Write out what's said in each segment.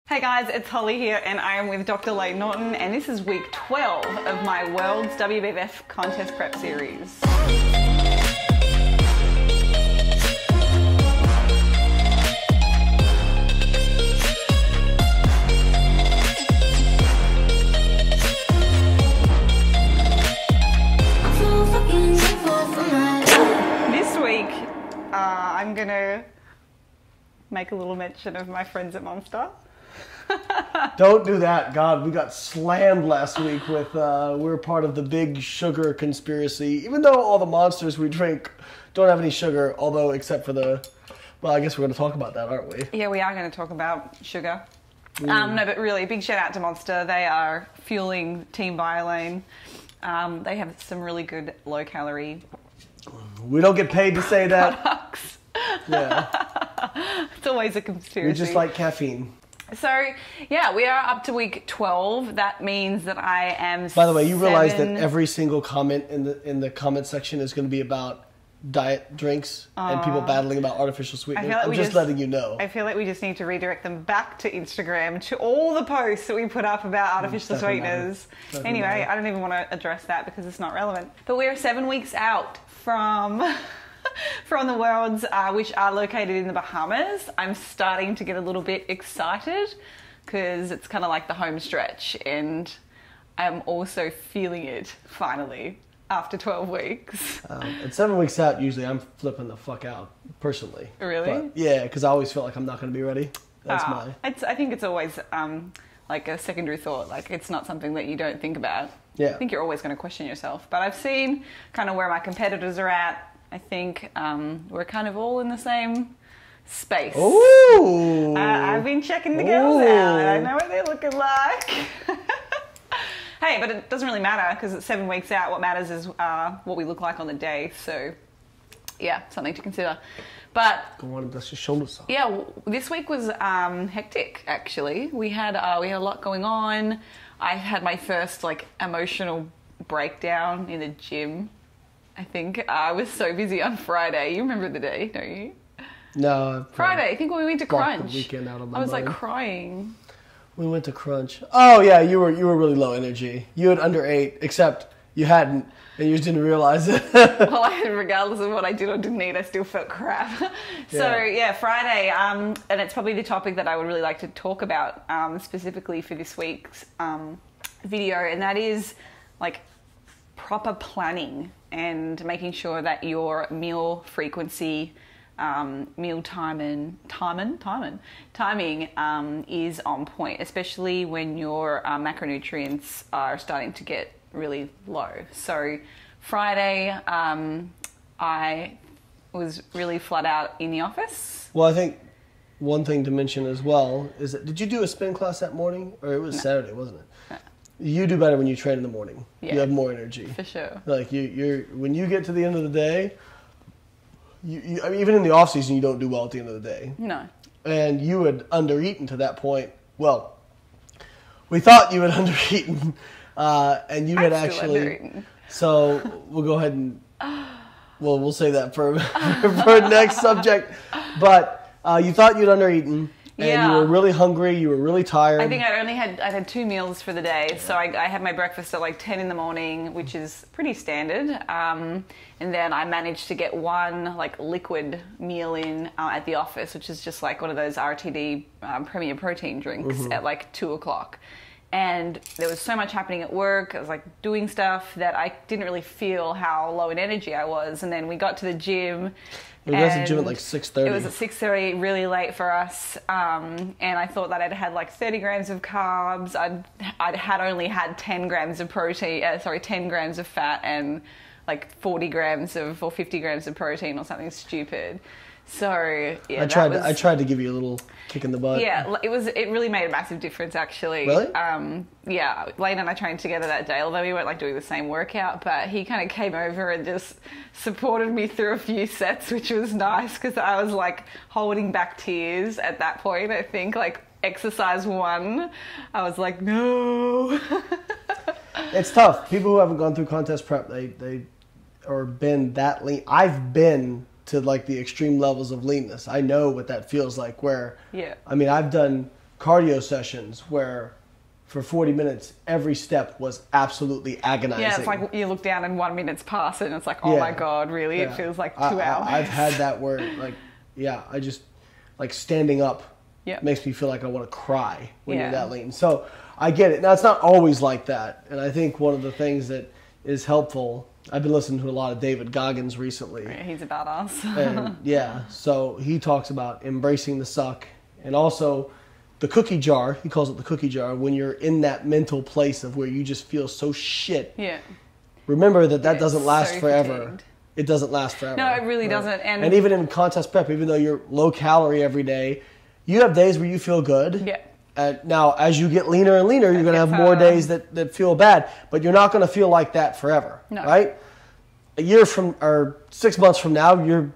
Hey guys, it's Holly here and I am with Dr. Layne Norton and this is week 12 of my World's WBF contest prep series. This week, I'm gonna make a little mention of my friends at Monster. Don't do that. God, we got slammed last week with, we're part of the big sugar conspiracy. Even though all the monsters we drink don't have any sugar, although except for the, well, I guess we're going to talk about that, aren't we? Yeah, we are going to talk about sugar. No, but really, big shout out to Monster. They are fueling Team Layne. They have some really good low calorie. We don't get paid to say that. Products. Yeah. It's always a conspiracy. We just like caffeine. So, yeah, we are up to week 12. That means that I am By the way, you realize that every single comment in the comment section is going to be about diet drinks and people battling about artificial sweeteners. I'm just letting you know. I feel like we just need to redirect them back to Instagram, to all the posts that we put up about artificial sweeteners. Anyway, I don't even want to address that because it's not relevant. But we're 7 weeks out from the Worlds, which are located in the Bahamas. I'm starting to get a little bit excited because it's kind of like the home stretch and I'm also feeling it finally after 12 weeks. At 7 weeks out, usually I'm flipping the fuck out, personally. Really? But, yeah, because I always feel like I'm not going to be ready. That's I think it's always like a secondary thought. Like it's not something that you don't think about. Yeah. I think you're always going to question yourself. But I've seen kind of where my competitors are at. I think we're kind of all in the same space. Ooh! I've been checking the girls out. I know what they're looking like. Hey, but it doesn't really matter because it's 7 weeks out. What matters is what we look like on the day. So, yeah, something to consider. But go on and dust your shoulders off. Yeah, this week was hectic. Actually, we had a lot going on. I had my first emotional breakdown in the gym. I think I was so busy on Friday. You remember the day, don't you? No. Friday. I think when we went to Crunch. The weekend out of my I was mind. crying. We went to Crunch. Oh yeah, you were really low energy. You had underate, except you hadn't, and you just didn't realize it. Well, regardless of what I did or didn't eat, I still felt crap. So yeah, Friday, and it's probably the topic that I would really like to talk about specifically for this week's video, and that is proper planning and making sure that your meal frequency, meal timing is on point, especially when your macronutrients are starting to get really low. So Friday, I was really flat out in the office. Well, I think one thing to mention as well is that, did you do a spin class that morning? Or it was Saturday, wasn't it? No. You do better when you train in the morning. Yeah, you have more energy. For sure. Like you're when you get to the end of the day, I mean, even in the off season, you don't do well at the end of the day. No. And you had undereaten to that point. Well, we thought you had undereaten, and you had actually. Undereaten. So we'll go ahead and we'll save that for next subject. But you thought you'd undereaten. And you were really hungry, you were really tired. I think I had 2 meals for the day. So I had my breakfast at 10 in the morning, which is pretty standard. And then I managed to get one liquid meal in at the office, which is just one of those RTD Premier Protein drinks at 2 o'clock. And there was so much happening at work. I was doing stuff that I didn't really feel how low in energy I was. And then we got to the gym. We got to the gym at 6:30. It was at 6:30, really late for us. And I thought that I'd had 30 grams of carbs. I'd had only had 10 grams of protein, 10 grams of fat and 40 grams or 50 grams of protein or something stupid. So yeah, I tried to give you a little kick in the butt. Yeah, it really made a massive difference actually. Really? Yeah, Layne and I trained together that day, although we weren't doing the same workout, but he kind of came over and just supported me through a few sets, which was nice because I was holding back tears at that point. I think exercise 1, I was no. It's tough. People who haven't gone through contest prep, they or been that lean. I've been to the extreme levels of leanness. I know what that feels like. Where I mean, I've done cardio sessions where for 40 minutes, every step was absolutely agonizing. Yeah, it's like you look down and 1 minute's passed and it's like, oh my God, really? It feels like 2 hours. I've had that where, like, I just, like, standing up makes me feel like I want to cry when you're that lean. So I get it. Now, it's not always like that. And I think one of the things that is helpful, I've been listening to a lot of David Goggins recently. Yeah, he's a badass. And so he talks about embracing the suck and also the cookie jar. He calls it the cookie jar. When you're in that mental place of where you just feel so shit. Yeah. Remember that doesn't last forever. Fatigued. It doesn't last forever. No, it really doesn't. And even in contest prep, even though you're low calorie every day, you have days where you feel good. Yeah. Now, as you get leaner and leaner, you're going to have more days that feel bad, but you're not going to feel like that forever, right? A year from, or 6 months from now, you're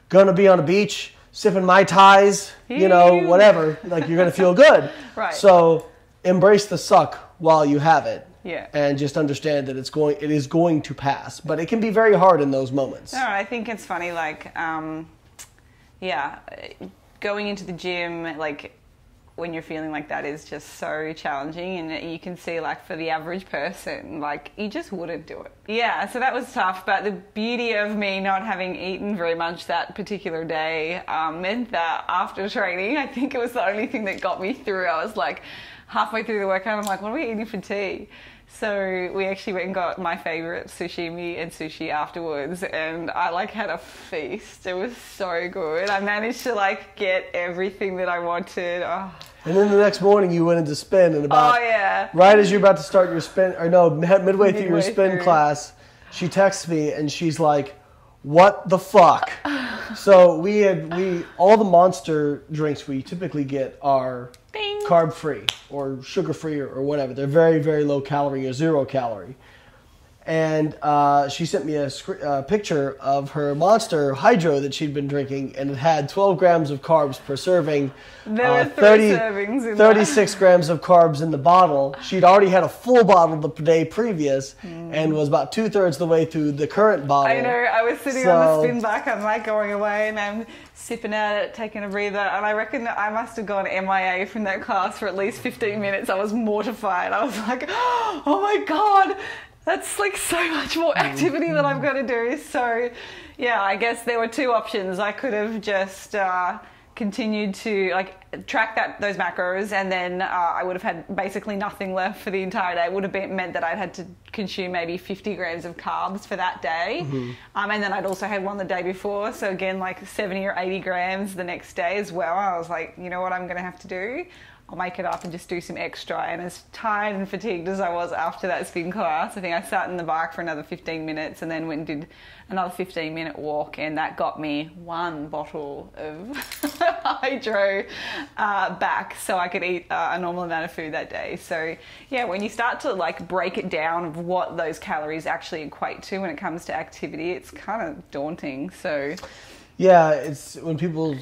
going to be on a beach sipping Mai Tais, whatever. Like, you're going to feel good. Right. So embrace the suck while you have it. Yeah. And just understand that it is going to pass, but it can be very hard in those moments. No, I think it's funny, like, going into the gym, like, when you're feeling like that is just so challenging, and you can see, like, for the average person, like, you just wouldn't do it. Yeah, so that was tough, but the beauty of me not having eaten very much that particular day meant that after training, I think it was the only thing that got me through. I was like, halfway through the workout, I'm like, what are we eating for tea? So we actually went and got my favourite sashimi and sushi afterwards, and I, like, had a feast. It was so good. I managed to, like, get everything that I wanted. Oh. And then the next morning you went into spin, and right as you're about to start your spin, or no, midway through your spin class, she texts me and she's like, what the fuck? So all the Monster drinks we typically get are carb free or sugar free or whatever. They're very, very low calorie or 0 calorie. And she sent me a picture of her Monster Hydro that she'd been drinking, and it had 12 grams of carbs per serving. There were 30 servings in 36 grams of carbs in the bottle. She'd already had a full bottle the day previous and was about 2/3 the way through the current bottle. I know. I was sitting on the spin back. I'm, like, going away, and I'm sipping at it, taking a breather, and I reckon that I must have gone MIA from that class for at least 15 minutes. I was mortified. I was like, oh my God. That's, like, so much more activity that I've got to do. So, yeah, I guess there were two options. I could have just continued to, like, track those macros, and then I would have had basically nothing left for the entire day. It would have meant that I'd had to consume maybe 50 grams of carbs for that day. And then I'd also had one the day before. So, again, like 70 or 80 grams the next day as well. I was like, you know what I'm going to have to do? I'll make it up and just do some extra. And as tired and fatigued as I was after that spin class, I think I sat in the bike for another 15 minutes and then went and did another 15-minute walk, and that got me 1 bottle of hydro back so I could eat a normal amount of food that day. So yeah, when you start to, like, break it down of what those calories actually equate to when it comes to activity, it's kind of daunting. So yeah, it's when people,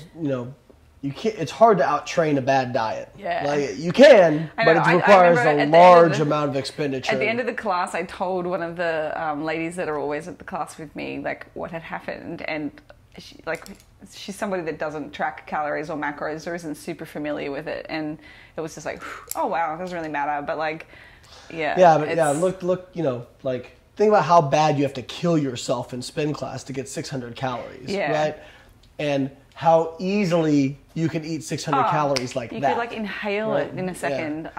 you can't. It's hard to out-train a bad diet. Yeah, like, you can, but it requires a large amount of expenditure. At the end of the class, I told one of the ladies that are always at the class with me, like, what had happened, and she's somebody that doesn't track calories or macros or isn't super familiar with it, and it was just like, oh wow, it doesn't really matter. But, like, look, like, think about how bad you have to kill yourself in spin class to get 600 calories, right? And how easily you can eat 600 calories like that. You could, like, inhale it in a second.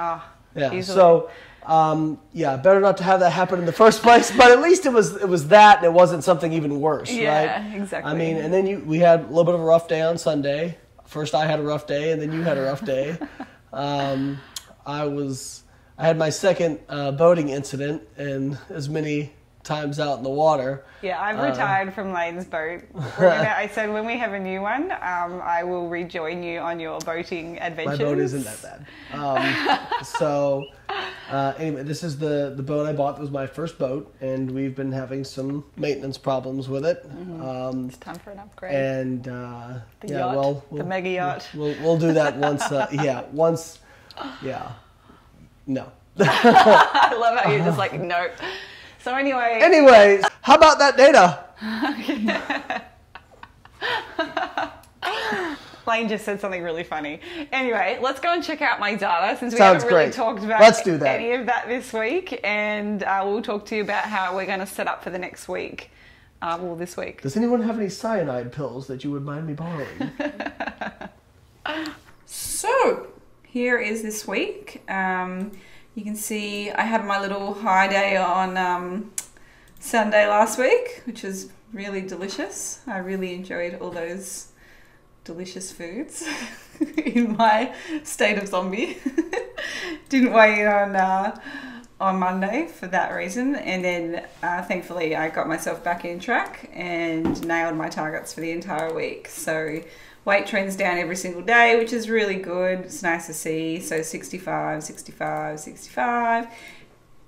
Easily. So, better not to have that happen in the first place, but at least it was that, and it wasn't something even worse, right? Yeah, exactly. I mean, and then we had a little bit of a rough day on Sunday. First I had a rough day, and then you had a rough day. I had my second boating incident, and as many times out in the water. Yeah, I've retired from Lane's boat. I said when we have a new one, I will rejoin you on your boating adventures. My boat isn't that bad. Anyway, this is the boat I bought. It was my first boat, and we've been having some maintenance problems with it. It's time for an upgrade. And the mega yacht. We'll do that once. No. I love how you're just like, nope. So anyway, how about that data? Lane just said something really funny. Anyway, let's go and check out my data since we Sounds haven't really great. talked about Let's do that. any of that this week. And we'll talk to you about how we're going to set up for the next week. This week. Does anyone have any cyanide pills that you would mind me borrowing? So, here is this week. You can see I had my little high day on Sunday last week, which was really delicious. I really enjoyed all those delicious foods in my state of zombie. Didn't weigh in on Monday for that reason, and then thankfully I got myself back in track and nailed my targets for the entire week. So weight trends down every single day, which is really good. It's nice to see. So 65, 65, 65.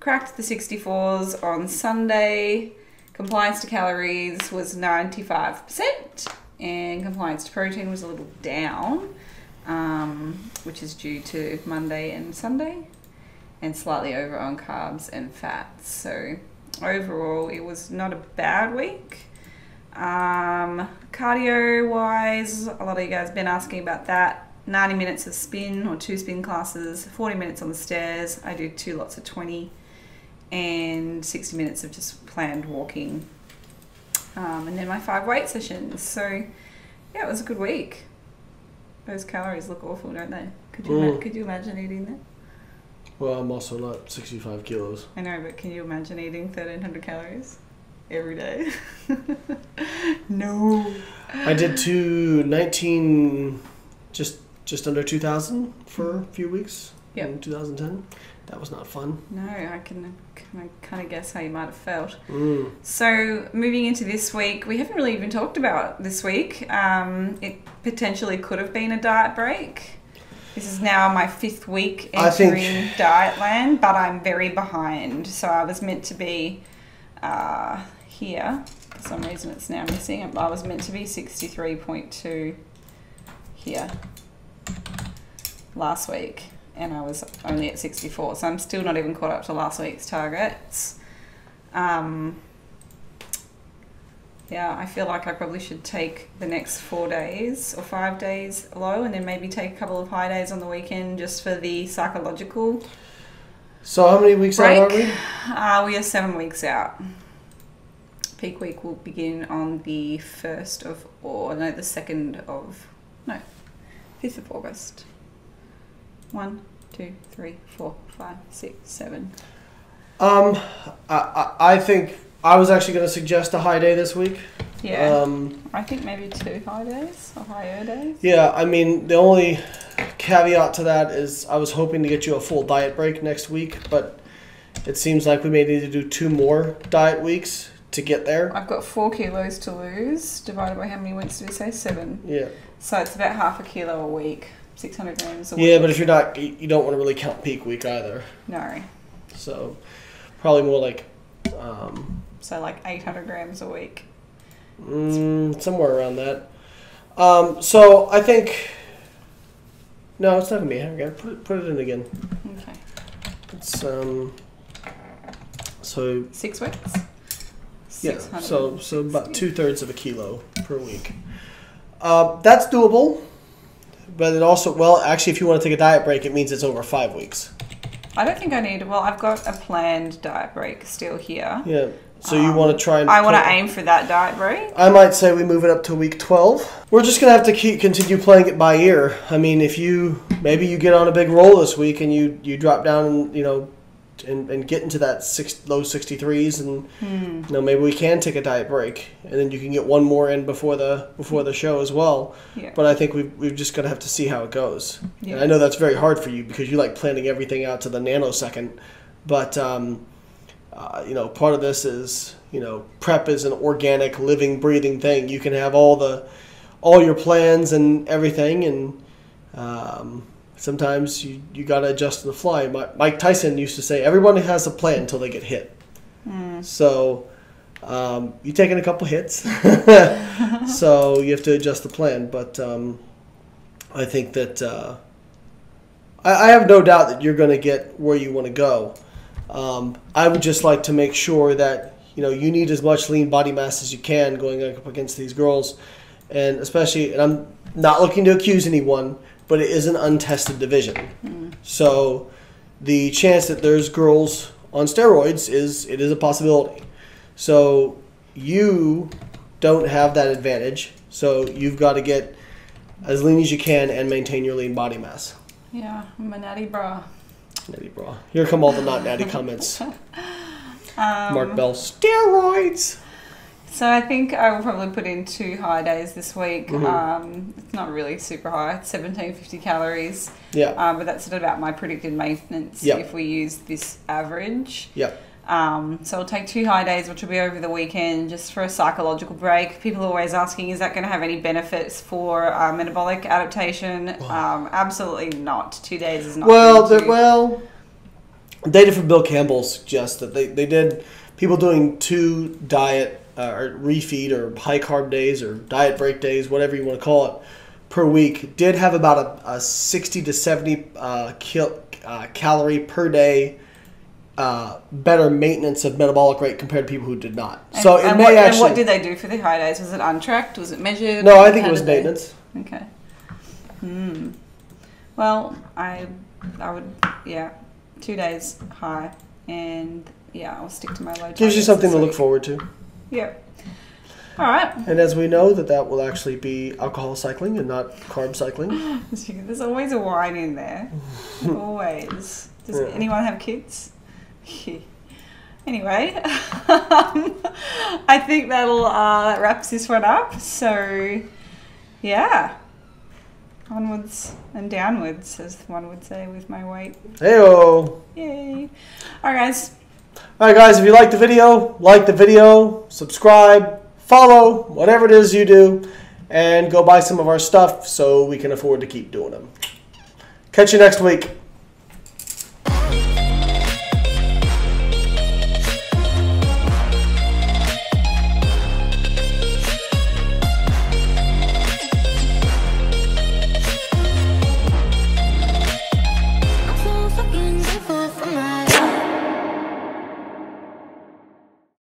Cracked the 64s on Sunday. Compliance to calories was 95%, and compliance to protein was a little down, which is due to Monday and Sunday, and slightly over on carbs and fats. So overall, it was not a bad week. Cardio wise, a lot of you guys have been asking about that. 90 minutes of spin or 2 spin classes, 40 minutes on the stairs. I do 2 lots of 20, and 60 minutes of just planned walking. And then my 5 weight sessions. So yeah, it was a good week. Those calories look awful, don't they? Could you imagine eating that? Well, I'm also not 65 kilos. I know, but can you imagine eating 1,300 calories every day? No. I did 19, just under 2,000 for a few weeks in 2010. That was not fun. No, I can kind of guess how you might have felt. Mm. So moving into this week, we haven't really even talked about this week. It potentially could have been a diet break. This is now my 5th week entering diet land, but I'm very behind. So I was meant to be here. For some reason it's now missing. I was meant to be 63.2 here last week, and I was only at 64. So I'm still not even caught up to last week's targets. Yeah, I feel like I probably should take the next 4 days or 5 days low, and then maybe take a couple of high days on the weekend just for the psychological. So how many weeks out are we? We are 7 weeks out. Peak week will begin on the 5th of August. 1, 2, 3, 4, 5, 6, 7. I think I was actually going to suggest a high day this week. Yeah. I think maybe 2 high days or higher days. Yeah, I mean, the only caveat to that is I was hoping to get you a full diet break next week, but it seems like we may need to do 2 more diet weeks to get there. I've got 4 kilos to lose, divided by how many weeks did we say? 7. Yeah. So it's about half a kilo a week, 600 grams a week. Yeah, but if you're not, you don't want to really count peak week either. No. So probably more like... so like 800 grams a week. Somewhere around that. So I think... No, it's not going to be 800 grams. Put it in again. Okay. It's... So... 6 weeks? Yeah, so about 2/3 of a kilo per week. That's doable, but it also, well, actually, if you want to take a diet break, it means it's over 5 weeks. I don't think I need, well, I've got a planned diet break still here. Yeah, so you want to try and... I want to aim for that diet break. I might say we move it up to week 12. We're just going to have to continue playing it by ear. I mean, if maybe you get on a big roll this week and you drop down, and get into that low 63s, and maybe we can take a diet break, and then you can get one more in before the show as well. Yeah. But I think we've just got to have to see how it goes. Yeah. And I know that's very hard for you because you like planning everything out to the nanosecond. But part of this is prep is an organic, living, breathing thing. You can have all your plans and everything, and sometimes you got to adjust on the fly. Mike Tyson used to say, everyone has a plan until they get hit. So you're taking a couple hits. So you have to adjust the plan. But I think that I have no doubt that you're going to get where you want to go. I would just like to make sure that you need as much lean body mass as you can going up against these girls. and especially, and I'm not looking to accuse anyone, but it is an untested division. So the chance that there's girls on steroids is a possibility. So you don't have that advantage. So you've got to get as lean as you can and maintain your lean body mass. Yeah, I'm a natty bra. Natty bra. Here come all the not natty comments. Mark Bell, steroids. So I think I will probably put in 2 high days this week. It's not really super high. It's 1750 calories. Yeah. But that's about my predicted maintenance if we use this average. Yep. So I'll take 2 high days, which will be over the weekend, just for a psychological break. People are always asking, is that going to have any benefits for metabolic adaptation? Absolutely not. 2 days is not. Well, data from Bill Campbell suggests that they did people doing 2 diet or refeed or high carb days or diet break days, whatever you want to call it, per week, did have about a 60 to 70 calorie per day better maintenance of metabolic rate compared to people who did not. And what did they do for the high days? Was it untracked? Was it measured? No, I think it was maintenance. Okay. Well, I would 2 days high, and I'll stick to my low. Gives you something to look forward to. Yep. All right. And as we know, that will actually be alcohol cycling and not carb cycling. There's always a wine in there. Always. Does anyone have kids? Anyway, I think that wraps this one up. So, onwards and downwards, as one would say, with my weight. Heyo! Yay! All right, guys. All right, guys. If you like the video, subscribe, follow, whatever it is you do, and go buy some of our stuff so we can afford to keep doing them. Catch you next week. I'm so fucking grateful for my